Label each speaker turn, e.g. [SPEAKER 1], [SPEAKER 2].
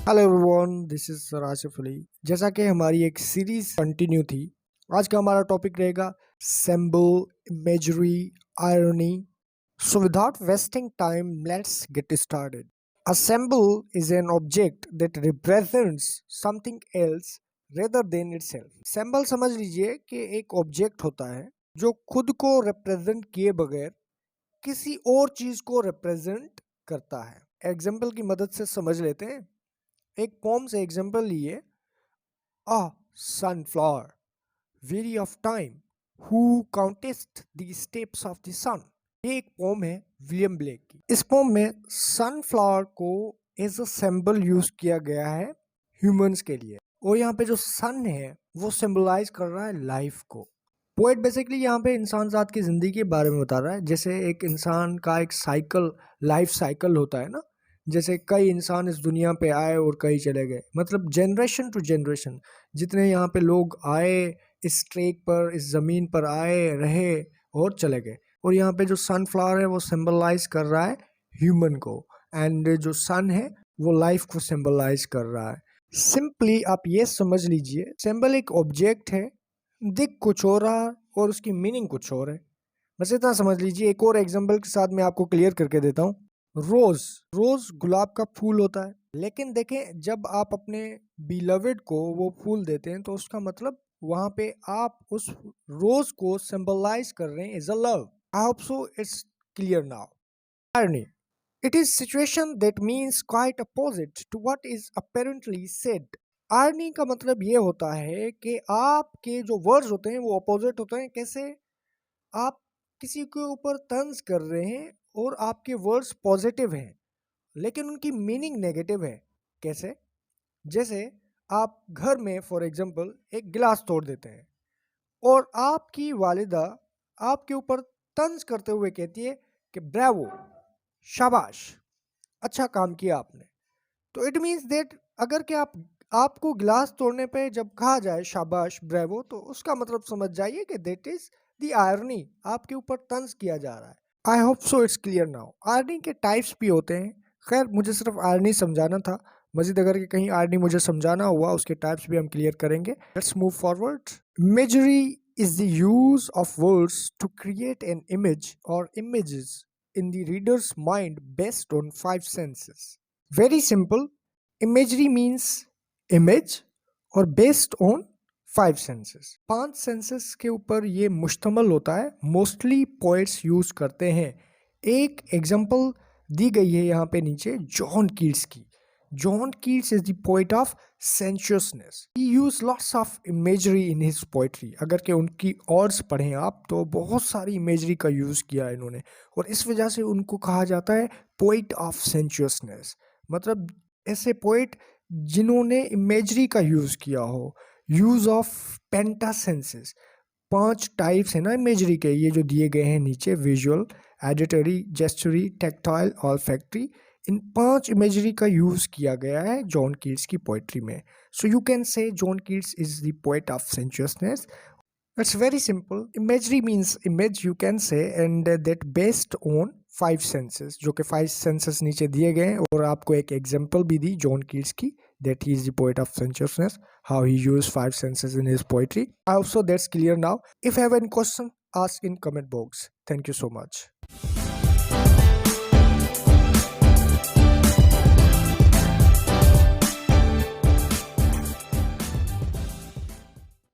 [SPEAKER 1] Hello everyone, this is Asif Ali. जैसा कि हमारी एक सीरीज कंटिन्यू थी, आज का हमारा टॉपिक रहेगा symbol, imagery, irony. So without wasting time, let's get started. A symbol is an object that represents something else rather than itself. Symbol समझ लीजिए कि एक ऑब्जेक्ट होता है जो खुद को रिप्रेजेंट किए बगैर किसी और चीज को रिप्रेजेंट करता है। एग्जाम्पल की मदद से समझ लेते हैं। एक पोम से एग्जाम्पल लिए, a sunflower, weary of time, who countest the steps of the sun. ये एक पोम है विलियम ब्लेक की। इस पोम में सनफ्लावर को एज अ सिंबल यूज किया गया है ह्यूमंस के लिए, और यहाँ पे जो सन है वो सिंबलाइज कर रहा है लाइफ को। पोएट बेसिकली यहाँ पे इंसान जात की जिंदगी के बारे में बता रहा है। जैसे एक इंसान का एक साइकिल, लाइफ साइकिल होता है ना। जैसे कई इंसान इस दुनिया पे आए और कई चले गए, मतलब जनरेशन टू जनरेशन जितने यहाँ पे लोग आए, इस ट्रैक पर, इस ज़मीन पर आए, रहे और चले गए। और यहाँ पे जो सनफ्लावर है वो सिंबलाइज कर रहा है ह्यूमन को, एंड जो सन है वो लाइफ को सिंबलाइज कर रहा है। सिंपली आप ये समझ लीजिए, सिंबल एक ऑब्जेक्ट है, दिख कुछ हो रहा और उसकी मीनिंग कुछ और है। बस इतना समझ लीजिए। एक और एग्जांपल के साथ मैं आपको क्लियर करके देता हूँ। रोज, रोज गुलाब का फूल होता है, लेकिन देखें जब आप अपने बिलवेड को वो फूल देते हैं तो उसका मतलब वहां पे आप उस रोज को सिंबलाइज कर रहे हैं as a love. I hope so it's clear now. Irony. It is situation that means quite opposite to what is apparently said. Arnie का मतलब ये होता है कि आपके जो वर्ड्स होते हैं वो अपोजिट होते हैं। कैसे? आप किसी के ऊपर तंज कर रहे हैं और आपके वर्ड्स पॉजिटिव हैं, लेकिन उनकी मीनिंग नेगेटिव है। कैसे? जैसे आप घर में फॉर एग्जांपल एक गिलास तोड़ देते हैं और आपकी वालिदा आपके ऊपर तंज करते हुए कहती है कि ब्रावो, शाबाश, अच्छा काम किया आपने। तो इट मीन्स दैट अगर कि आपको गिलास तोड़ने पे जब कहा जाए शाबाश, ब्रेवो, तो उसका मतलब समझ जाइए कि दैट इज द आयरनी, आपके ऊपर तंज किया जा रहा है। आई hope so it's clear now. Irony के टाइप्स भी होते हैं। खैर मुझे सिर्फ आयरनी समझाना था। मजीद अगर कि कहीं आयरनी मुझे समझाना हुआ उसके टाइप्स भी हम क्लियर करेंगे। Let's move forward. Imagery is the use of words to create an image or images in the reader's mind based on five senses. Very simple. Imagery means image और based on five senses. पांच senses के ऊपर ये मुश्तमल होता है। Mostly poets use करते हैं। एक एग्जांपल दी गई है यहाँ पे नीचे, जॉन कीट्स की। John Keats is the poet of sensuousness. He use lots of imagery in his poetry. अगर के उनकी ऑर्ड्स पढ़ें आप तो बहुत सारी इमेजरी का यूज किया है इन्होंने, और इस वजह से उनको कहा जाता है पोएट ऑफ सेंशुअसनेस। मतलब ऐसे पोएट जिन्होंने इमेजरी का यूज किया हो। यूज ऑफ पेंटासेंसेस। पांच टाइप्स है ना इमेजरी के, ये जो दिए गए हैं नीचे, विजुअल, एडिटरी, जेस्चरी, टेक्टाइल, ऑल्फैक्टरी। इन पांच इमेजरी का यूज किया गया है जॉन कीट्स की पोएट्री में। So you can say John Keats is the poet of sensuousness. It's very simple. Imagery means image, you can say, and that based on five senses, जो कि five senses नीचे दिए गए हैं, और आपको एक एग्जांपल भी दी जॉन कीट्स की, that he is the poet of sensuousness, how he used five senses in his poetry. I hope so that's clear now. If you have any question, ask in comment box. Thank you so much.